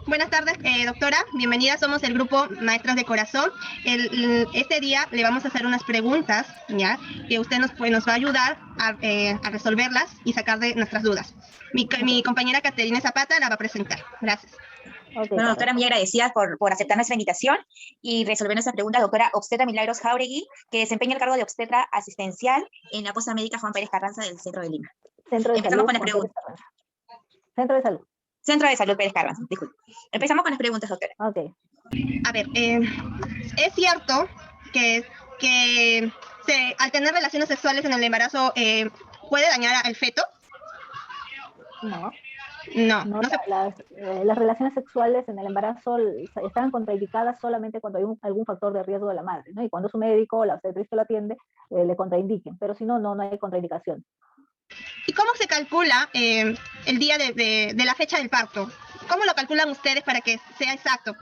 Buenas tardes, doctora. Bienvenida. Somos el grupo Maestras de Corazón. Este día le vamos a hacer unas preguntas, ¿ya? Que usted nos va a ayudar a resolverlas y sacar de nuestras dudas. Mi compañera Caterina Zapata la va a presentar. Gracias. Okay, bueno, doctora, muy agradecida por aceptar nuestra invitación y resolver nuestra pregunta, doctora obstetra Milagros Jauregui, que desempeña el cargo de obstetra asistencial en la posta médica Juan Pérez Carranza del Centro de Lima. Empezamos con las preguntas. Centro de Salud. Centro de Salud Pérez Carranza, disculpe. Empezamos con las preguntas, doctora. Ok. A ver, ¿es cierto que al tener relaciones sexuales en el embarazo puede dañar al feto? No. No. Las relaciones sexuales en el embarazo están contraindicadas solamente cuando hay algún factor de riesgo de la madre, ¿no? Y cuando su médico o la obstetriz que lo atiende le contraindiquen, pero si no, no hay contraindicación. ¿Y cómo se calcula el día de la fecha del parto? ¿Cómo lo calculan ustedes para que sea exacto?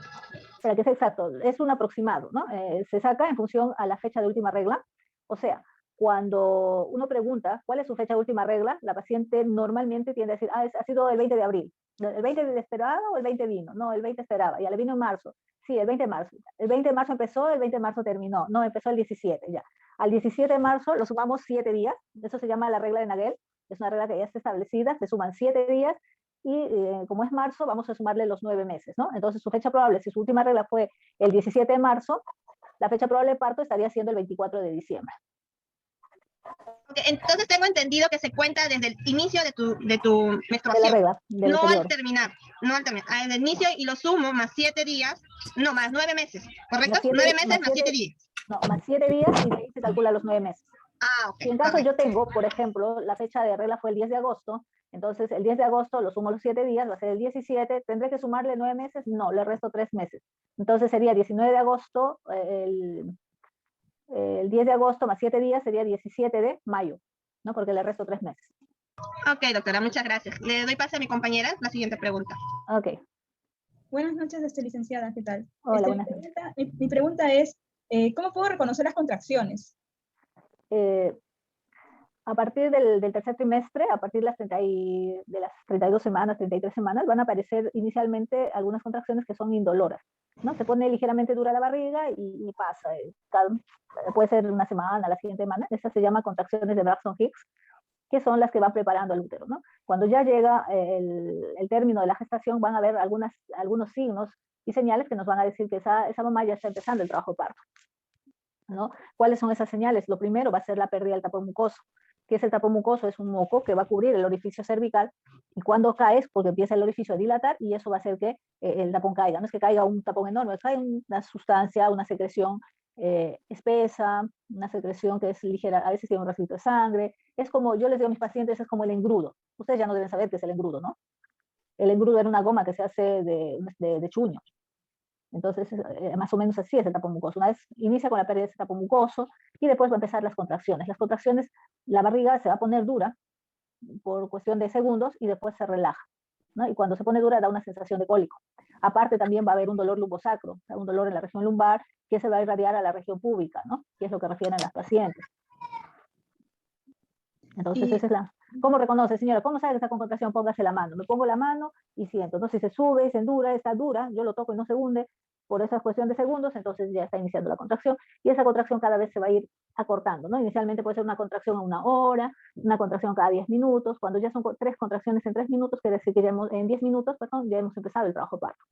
Para que sea exacto, es un aproximado, ¿no? Se saca en función a la fecha de última regla, o sea, cuando uno pregunta cuál es su fecha de última regla, la paciente normalmente tiende a decir, ha sido el 20 de abril. ¿El 20 esperaba o el 20 vino? No, el 20 esperaba, ya le vino en marzo. Sí, el 20 de marzo. El 20 de marzo empezó, el 20 de marzo terminó. No, empezó el 17, ya. Al 17 de marzo lo sumamos 7 días, eso se llama la regla de Nagel, es una regla que ya está establecida, se suman 7 días, y como es marzo, vamos a sumarle los 9 meses, ¿no? Entonces su fecha probable, si su última regla fue el 17 de marzo, la fecha probable de parto estaría siendo el 24 de diciembre. Okay, entonces tengo entendido que se cuenta desde el inicio de tu menstruación. De la regla, no al terminar, desde el inicio, y lo sumo más 7 días, no, más 9 meses, ¿correcto? 9 meses más 7 días. No, más 7 días y de ahí se calcula los 9 meses. Ok. Si en caso yo tengo, por ejemplo, la fecha de regla fue el 10 de agosto, entonces el 10 de agosto lo sumo los 7 días, va a ser el 17, ¿tendré que sumarle 9 meses? No, le resto 3 meses. Entonces sería 19 de agosto, el 10 de agosto más 7 días sería 17 de mayo, ¿no? Porque le resto 3 meses. Ok, doctora, muchas gracias. Le doy pase a mi compañera, la siguiente pregunta. Ok. Buenas noches, licenciada, ¿qué tal? Hola, buenas noches. Mi pregunta es, ¿cómo puedo reconocer las contracciones? A partir del tercer trimestre, a partir de las 32 semanas, 33 semanas, van a aparecer inicialmente algunas contracciones que son indoloras, ¿no? Se pone ligeramente dura la barriga y pasa. Puede ser una semana, la siguiente semana. Estas se llaman contracciones de Braxton-Hicks, que son las que van preparando el útero, ¿no? Cuando ya llega el término de la gestación, van a haber algunos signos y señales que nos van a decir que esa mamá ya está empezando el trabajo de parto, ¿no? ¿Cuáles son esas señales? Lo primero va a ser la pérdida del tapón mucoso. ¿Qué es el tapón mucoso? Es un moco que va a cubrir el orificio cervical, y cuando cae es porque empieza el orificio a dilatar y eso va a hacer que el tapón caiga. No es que caiga un tapón enorme, cae una sustancia, una secreción espesa, una secreción que es ligera, a veces tiene un rastro de sangre. Es como, yo les digo a mis pacientes, es como el engrudo. Ustedes ya no deben saber qué es el engrudo, ¿no? El engrudo era una goma que se hace de chuño. Entonces, más o menos así es el tapón mucoso. Una vez inicia con la pérdida de ese tapón mucoso y después va a empezar las contracciones. Las contracciones, la barriga se va a poner dura por cuestión de segundos y después se relaja, ¿no? Y cuando se pone dura da una sensación de cólico. Aparte también va a haber un dolor lumbosacro, o sea, un dolor en la región lumbar que se va a irradiar a la región púbica, ¿no? Que es lo que refieren las pacientes. Entonces, esa es la... ¿Cómo reconoce, señora? ¿Cómo sabe que está con contracción? Póngase la mano. Me pongo la mano y siento. Entonces, si se sube, se endura, está dura, yo lo toco y no se hunde, por esa cuestión de segundos, entonces ya está iniciando la contracción, y esa contracción cada vez se va a ir acortando, ¿no? Inicialmente puede ser una contracción a 1 hora, una contracción cada 10 minutos, cuando ya son 3 contracciones en 3 minutos, quiere decir que ya en 10 minutos, perdón, ya hemos empezado el trabajo de parto.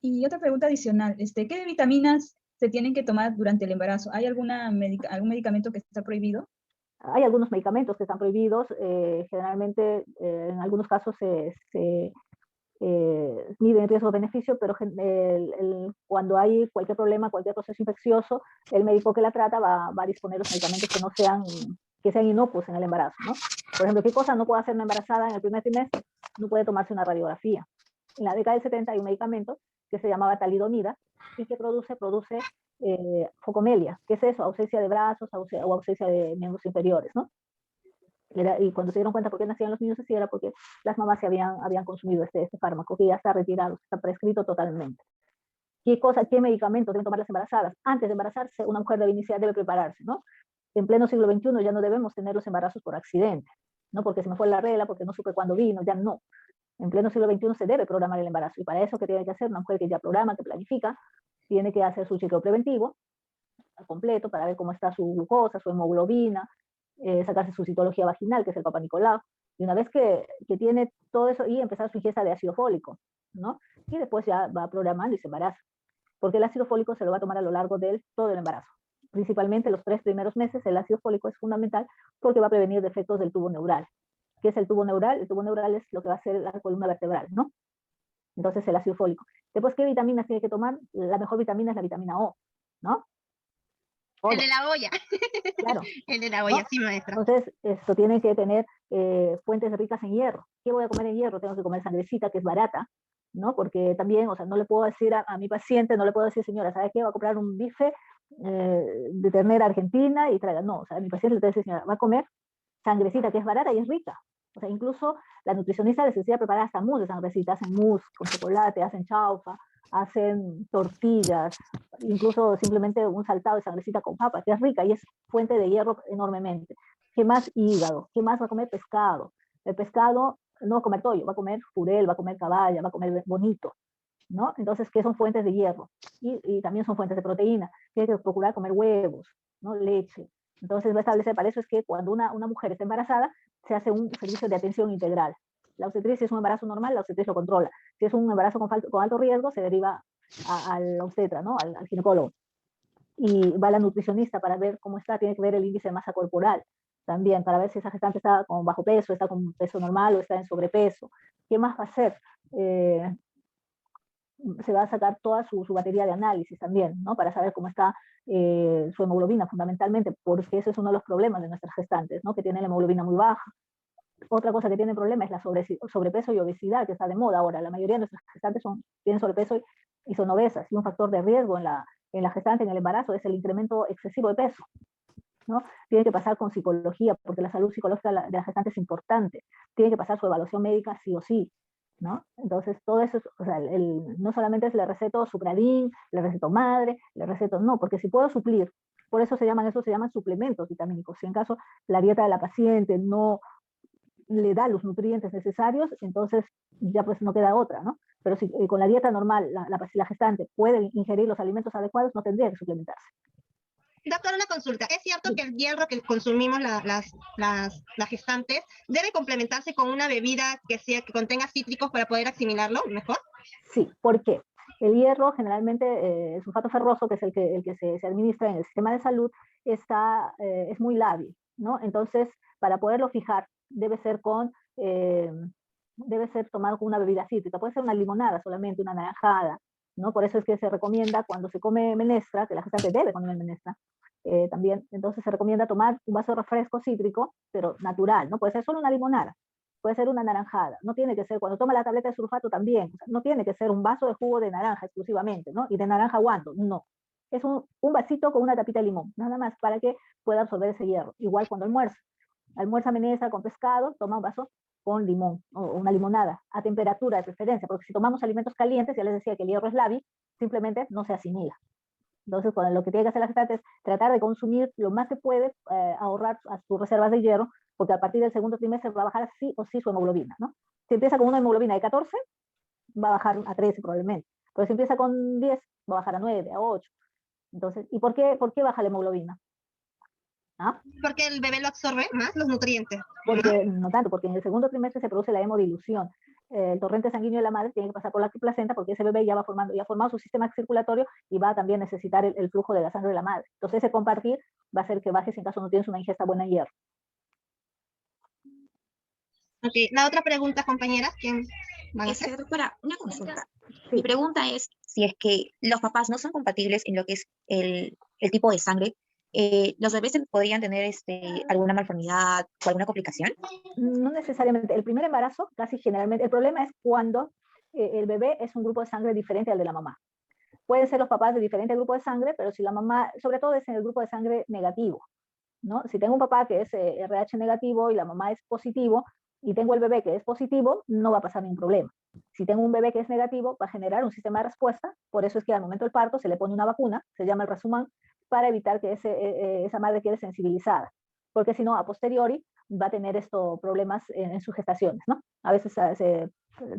Y otra pregunta adicional, ¿qué vitaminas se tienen que tomar durante el embarazo? ¿Hay algún medicamento que está prohibido? Hay algunos medicamentos que están prohibidos, generalmente en algunos casos se miden riesgo-beneficio, pero cuando hay cualquier problema, cualquier proceso infeccioso, el médico que la trata va a disponer los medicamentos que sean inocuos en el embarazo, ¿no? Por ejemplo, ¿qué cosa no puede hacer una embarazada en el primer trimestre? No puede tomarse una radiografía. En la década del 70 hay un medicamento que se llamaba talidomida y que produce focomelia. ¿Qué es eso? Ausencia de brazos o ausencia de miembros inferiores, ¿no? Y cuando se dieron cuenta por qué nacían los niños así, era porque las mamás habían consumido este fármaco, que ya está retirado, está prescrito totalmente. ¿Qué medicamentos deben tomar las embarazadas? Antes de embarazarse, una mujer debe prepararse, ¿no? En pleno siglo XXI ya no debemos tener los embarazos por accidente, ¿no? Porque se me fue la regla, porque no supe cuándo vino, ya no. En pleno siglo XXI se debe programar el embarazo, y para eso, ¿qué tiene que hacer? Una mujer que ya programa, que planifica, tiene que hacer su chequeo preventivo completo para ver cómo está su glucosa, su hemoglobina, sacarse su citología vaginal, que es el Papa Nicolau, y una vez que tiene todo eso, y empezar su ingesta de ácido fólico, ¿no? Y después ya va programando y se embaraza, porque el ácido fólico se lo va a tomar a lo largo de todo el embarazo. Principalmente los 3 primeros meses, el ácido fólico es fundamental porque va a prevenir defectos del tubo neural. ¿Qué es el tubo neural? El tubo neural es lo que va a ser la columna vertebral, ¿no? Entonces el ácido fólico. Después, ¿qué vitaminas tiene que tomar? La mejor vitamina es la vitamina O, ¿no? El de la olla. Claro. El de la olla, ¿no? sí, maestra. Entonces, esto tiene que tener fuentes ricas en hierro. ¿Qué voy a comer en hierro? Tengo que comer sangrecita, que es barata, ¿no? Porque también, o sea, no le puedo decir a mi paciente, no le puedo decir, señora, ¿sabe qué? Va a comprar un bife de ternera argentina y traiga. No, o sea, a mi paciente le tengo que decir, señora, va a comer sangrecita, que es barata y es rica. O sea, incluso la nutricionista les decía preparar hasta mousse de sangrecita, hacen mousse con chocolate, hacen chaufa, hacen tortillas, incluso simplemente un saltado de sangrecita con papa, que es rica y es fuente de hierro enormemente. ¿Qué más? Hígado. ¿Qué más va a comer? Pescado. El pescado no va a comer toyo, va a comer jurel, va a comer caballa, va a comer bonito, ¿no? Entonces, ¿qué son fuentes de hierro? Y también son fuentes de proteína. Tiene que procurar comer huevos, ¿no? Leche. Entonces, va a establecer, para eso es que cuando una mujer está embarazada, se hace un servicio de atención integral. La obstetricia, si es un embarazo normal, la obstetricia lo controla. Si es un embarazo con alto riesgo, se deriva al obstetra, ¿no? Al ginecólogo. Y va la nutricionista para ver cómo está, tiene que ver el índice de masa corporal también, para ver si esa gestante está con bajo peso, está con peso normal o está en sobrepeso. ¿Qué más va a hacer? Se va a sacar toda su batería de análisis también, ¿no? Para saber cómo está su hemoglobina, fundamentalmente, porque ese es uno de los problemas de nuestras gestantes, ¿no? Que tienen la hemoglobina muy baja. Otra cosa que tiene problema es la sobrepeso y obesidad, que está de moda ahora. La mayoría de nuestras gestantes tienen sobrepeso y son obesas, y un factor de riesgo en la gestante, en el embarazo, es el incremento excesivo de peso, ¿no? Tiene que pasar con psicología, porque la salud psicológica de la gestante es importante. Tiene que pasar su evaluación médica sí o sí, ¿no? Entonces, todo eso, o sea, no solamente es le receto Supradin, le receto madre, le receto, no, porque si puedo suplir, por eso se llaman suplementos vitamínicos. Si en caso la dieta de la paciente no le da los nutrientes necesarios, entonces ya pues no queda otra, ¿no? Pero si con la dieta normal la gestante puede ingerir los alimentos adecuados, no tendría que suplementarse. Doctora, una consulta. ¿Es cierto que el hierro que consumimos las gestantes debe complementarse con una bebida que contenga cítricos para poder asimilarlo mejor? Sí, ¿por qué? El hierro, generalmente, el sulfato ferroso, que es el que se administra en el sistema de salud, es muy lábil, ¿no? Entonces, para poderlo fijar, debe ser tomado con una bebida cítrica. Puede ser una limonada solamente, una naranjada, ¿no? Por eso es que se recomienda cuando se come menestra, que la gestante debe comer menestra, también, entonces se recomienda tomar un vaso de refresco cítrico, pero natural, ¿no? Puede ser solo una limonada, puede ser una naranjada, no tiene que ser, cuando toma la tableta de sulfato también, o sea, no tiene que ser un vaso de jugo de naranja exclusivamente, ¿no? Y de naranja guanto, no. Es un vasito con una tapita de limón, nada más, para que pueda absorber ese hierro. Igual cuando almuerza menestra con pescado, toma un vaso con limón, o una limonada, a temperatura de preferencia, porque si tomamos alimentos calientes, ya les decía que el hierro es lábil, simplemente no se asimila. Entonces, lo que tiene que hacer la gestante es tratar de consumir lo más que puede, ahorrar a sus reservas de hierro, porque a partir del segundo trimestre va a bajar sí o sí su hemoglobina, ¿no? Si empieza con una hemoglobina de 14, va a bajar a 13 probablemente. Pero si empieza con 10, va a bajar a 9, a 8. Entonces, ¿y por qué baja la hemoglobina? ¿Ah? Porque el bebé lo absorbe más los nutrientes. Porque, no tanto, porque en el segundo trimestre se produce la hemodilución. El torrente sanguíneo de la madre tiene que pasar por la placenta porque ese bebé ya ha formado su sistema circulatorio y va a también necesitar el flujo de la sangre de la madre. Entonces ese compartir va a hacer que baje si en caso no tienes una ingesta buena de hierro. Ok, la otra pregunta, compañeras, ¿quién va a hacer? Doctora, una consulta. Sí. Mi pregunta es si es que los papás no son compatibles en lo que es el tipo de sangre, ¿los bebés podrían tener alguna malformidad o alguna complicación? No necesariamente. El primer embarazo, casi generalmente, el problema es cuando el bebé es un grupo de sangre diferente al de la mamá. Pueden ser los papás de diferente grupo de sangre, pero si la mamá, sobre todo es en el grupo de sangre negativo, ¿no? Si tengo un papá que es RH negativo y la mamá es positivo, y tengo el bebé que es positivo, no va a pasar ningún problema. Si tengo un bebé que es negativo, va a generar un sistema de respuesta, por eso es que al momento del parto se le pone una vacuna, se llama el Resumán, para evitar que esa madre quede sensibilizada, porque si no, a posteriori va a tener estos problemas en sus gestaciones, ¿no? A veces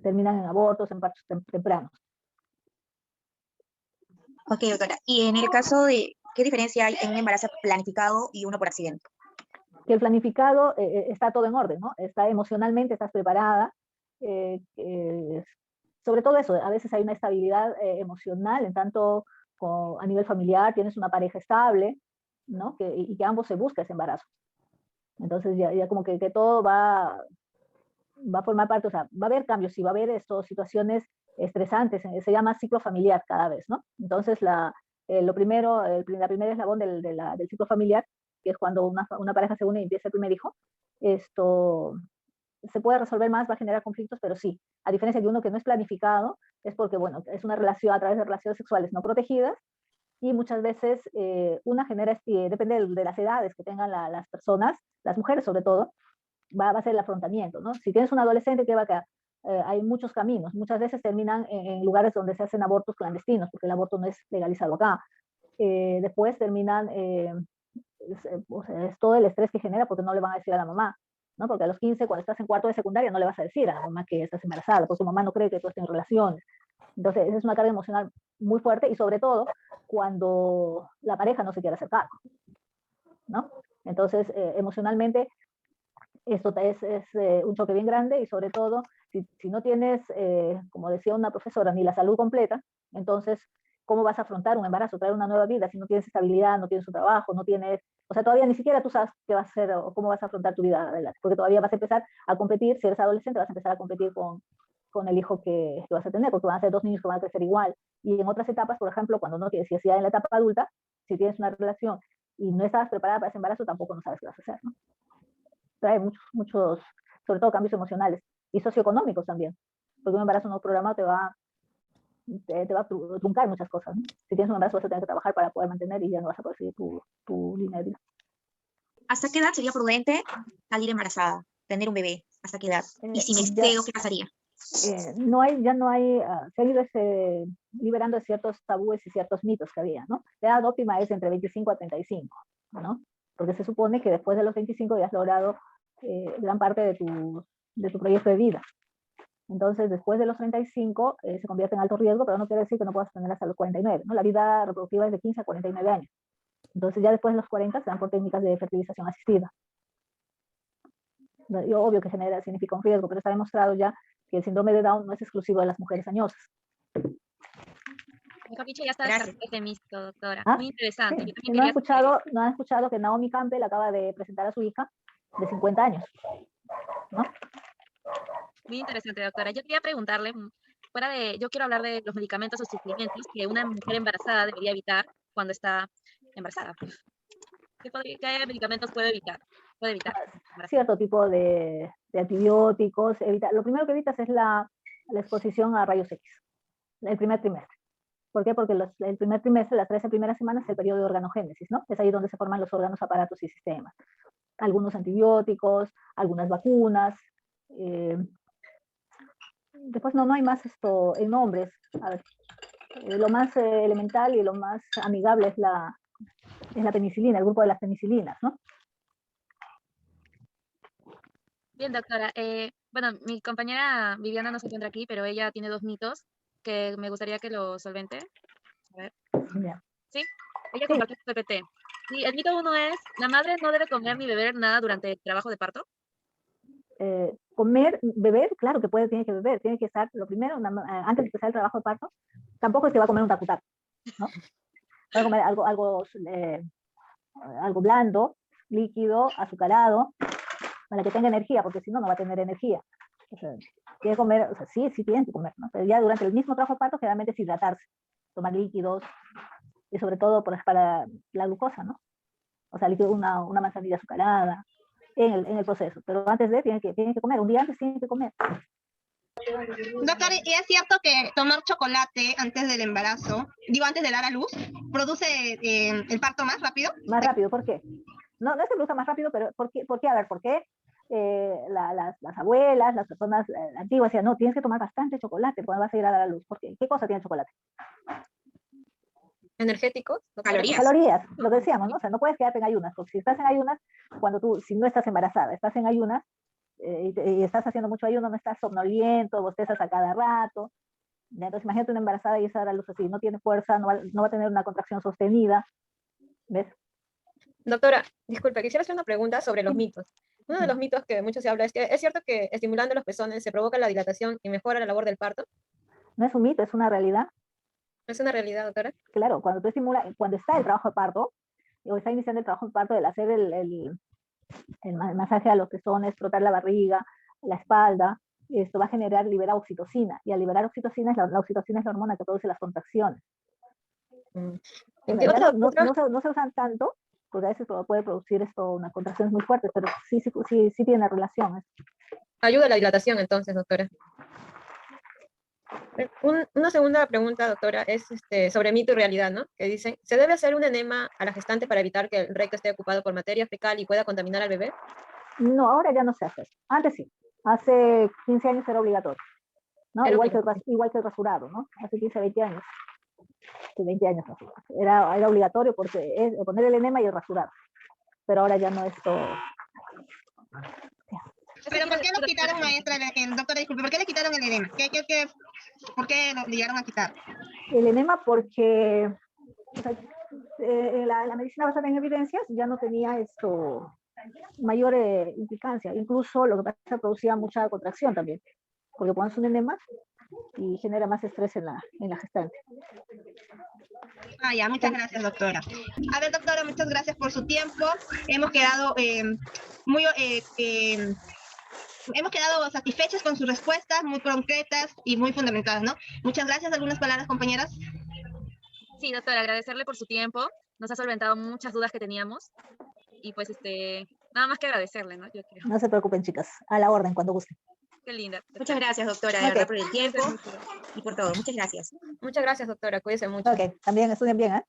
terminan en abortos, en partos tempranos. Ok, doctora. Y en el caso de, ¿qué diferencia hay en un embarazo planificado y uno por accidente? Que el planificado está todo en orden, ¿no? Está emocionalmente, estás preparada, sobre todo eso, a veces hay una estabilidad emocional, en tanto a nivel familiar tienes una pareja estable, ¿no? Y que ambos se busca ese embarazo. Entonces ya como que todo va a formar parte, o sea, va a haber cambios y va a haber situaciones estresantes, se llama ciclo familiar cada vez, ¿no? Entonces lo primero, la primera eslabón del ciclo familiar, que es cuando una pareja se une y empieza el primer hijo, esto se puede resolver más, va a generar conflictos, pero sí, a diferencia de uno que no es planificado, es porque, bueno, es una relación a través de relaciones sexuales no protegidas, y muchas veces una genera, depende de las edades que tengan las personas, las mujeres sobre todo, va a ser el afrontamiento, ¿no? Si tienes un adolescente, ¿qué va a quedar? Hay muchos caminos, muchas veces terminan en lugares donde se hacen abortos clandestinos, porque el aborto no es legalizado acá. Después terminan, o sea, es todo el estrés que genera porque no le van a decir a la mamá, ¿no? Porque a los 15, cuando estás en cuarto de secundaria, no le vas a decir a la mamá que estás embarazada, porque tu mamá no cree que tú estés en relaciones. Entonces, es una carga emocional muy fuerte y sobre todo cuando la pareja no se quiere hacer cargo, ¿no? Entonces, emocionalmente, esto es un choque bien grande y sobre todo, si no tienes, como decía una profesora, ni la salud completa, entonces, ¿cómo vas a afrontar un embarazo, traer una nueva vida si no tienes estabilidad, no tienes un trabajo, no tienes, o sea, todavía ni siquiera tú sabes qué vas a hacer o cómo vas a afrontar tu vida adelante, porque todavía vas a empezar a competir, si eres adolescente vas a empezar a competir con el hijo que vas a tener, porque van a ser dos niños que van a crecer igual. Y en otras etapas, por ejemplo, cuando no tienes, si ya en la etapa adulta, si tienes una relación y no estabas preparada para ese embarazo, tampoco no sabes qué vas a hacer, ¿no? Trae muchos, sobre todo cambios emocionales y socioeconómicos también, porque un embarazo no programado te va a truncar muchas cosas, ¿no? Si tienes un embarazo vas a tener que trabajar para poder mantener y ya no vas a poder seguir tu línea de vida. ¿Hasta qué edad sería prudente salir embarazada, tener un bebé? ¿Hasta qué edad? Y si me excedo, ¿qué pasaría? Ya no hay, se han ido liberando de ciertos tabúes y ciertos mitos que había, ¿no? La edad óptima es entre 25 a 35, ¿no? Porque se supone que después de los 25 ya has logrado gran parte de tu proyecto de vida. Entonces, después de los 35 se convierte en alto riesgo, pero no quiere decir que no puedas tener hasta los 49, ¿no? La vida reproductiva es de 15 a 49 años. Entonces, ya después de los 40 se dan por técnicas de fertilización asistida. Y obvio que significa un riesgo, pero está demostrado ya que el síndrome de Down no es exclusivo de las mujeres añosas. Mejor dicho, ya está Gracias. este mito, doctora. ¿Ah? Muy interesante. Sí. Yo también Si quería no han escuchado que Naomi Campbell acaba de presentar a su hija de 50 años, ¿no? Muy interesante, doctora. Yo quería preguntarle, yo quiero hablar de los medicamentos o suplementos que una mujer embarazada debería evitar cuando está embarazada. ¿Qué medicamentos puede evitar? Cierto tipo de antibióticos. Lo primero que evitas es la exposición a rayos X, el primer trimestre. ¿Por qué? Porque el primer trimestre, las 13 primeras semanas, es el periodo de organogénesis, ¿no? Es ahí donde se forman los órganos, aparatos y sistemas. Algunos antibióticos, algunas vacunas. Después no hay más en nombres. A ver, lo más elemental y lo más amigable es la penicilina, el grupo de las penicilinas, ¿no? Bien, doctora. Bueno, mi compañera Viviana no se encuentra aquí, pero ella tiene 2 mitos que me gustaría que lo solvente. A ver. Ya. ¿Sí? Ella compartió su PPT. Sí, el mito 1 es, ¿la madre no debe comer ni beber nada durante el trabajo de parto? Beber, claro que tiene que beber, tiene que estar, lo primero, antes de empezar el trabajo de parto, tampoco es que va a comer un tacutac, ¿no? Va a comer algo blando, líquido, azucarado, para que tenga energía, porque si no, no va a tener energía. O sea, tiene que comer, o sea, sí tiene que comer, ¿no? Pero ya durante el mismo trabajo de parto, generalmente es hidratarse, tomar líquidos, y sobre todo para la glucosa, ¿no? O sea, líquido, una manzanilla azucarada, en el proceso, pero antes tiene que comer, un día antes tiene que comer. Doctor, ¿y es cierto que tomar chocolate antes del embarazo, antes de dar a luz, produce el parto más rápido? Más rápido, ¿por qué? No es que produzca más rápido, pero ¿por qué? A ver, ¿por qué? Las abuelas, las personas antiguas decían, no, tienes que tomar bastante chocolate cuando vas a ir a dar a luz. ¿Por qué? ¿Qué cosa tiene el chocolate? ¿Energéticos? Calorías, lo que decíamos, ¿no? O sea, no puedes quedarte en ayunas, porque si estás en ayunas, si no estás embarazada, estás en ayunas, y estás haciendo mucho ayuno, no estás somnoliento, bostezas a cada rato. ¿Ya? Entonces imagínate una embarazada y esa da luz así, no tiene fuerza, no va a tener una contracción sostenida, ¿ves? Doctora, disculpe, quisiera hacer una pregunta sobre los mitos. Uno de los mitos que mucho se habla es que es cierto que estimulando los pezones se provoca la dilatación y mejora la labor del parto. No es un mito, es una realidad. ¿Es una realidad, doctora? Claro, cuando tú estimulas, cuando está el trabajo de parto, o está iniciando el trabajo de parto, el hacer el masaje a los pezones, frotar la barriga, la espalda, esto va a generar, liberar oxitocina, y al liberar oxitocina, la oxitocina es la hormona que produce las contracciones. ¿En qué No se usan tanto, porque a veces puede producir esto unas contracciones muy fuertes, pero sí tiene relación. Ayuda a la dilatación entonces, doctora. Una segunda pregunta, doctora, es sobre mito y realidad, ¿no? Que dicen, ¿se debe hacer un enema a la gestante para evitar que el recto esté ocupado por materia fecal y pueda contaminar al bebé? No, ahora ya no se hace. Antes sí. Hace 15 años era obligatorio, ¿no? Igual que el rasurado, ¿no? Hace 15, 20 años. 20 años era obligatorio porque es poner el enema y el rasurado. Pero ahora ya no es todo. Pero ¿por qué lo quitaron, maestra? Doctora, disculpe, ¿por qué le quitaron el enema? ¿Por qué lo llegaron a quitar? El enema porque o sea, la medicina basada en evidencias ya no tenía mayor implicancia. Incluso lo que pasa es que producía mucha contracción también, porque pones un enema y genera más estrés en la gestante. Ya, muchas gracias, doctora. A ver, doctora, muchas gracias por su tiempo. Hemos quedado hemos quedado satisfechos con sus respuestas, muy concretas y muy fundamentadas, ¿no? Muchas gracias. ¿Algunas palabras, compañeras? Sí, doctora, agradecerle por su tiempo. Nos ha solventado muchas dudas que teníamos. Y pues, nada más que agradecerle, ¿no? Yo creo. No se preocupen, chicas. A la orden, cuando gusten. Qué linda. Muchas gracias, doctora, de verdad, por el tiempo y por todo. Muchas gracias. Muchas gracias, doctora. Cuídese mucho. Ok, también estudien bien, ¿eh?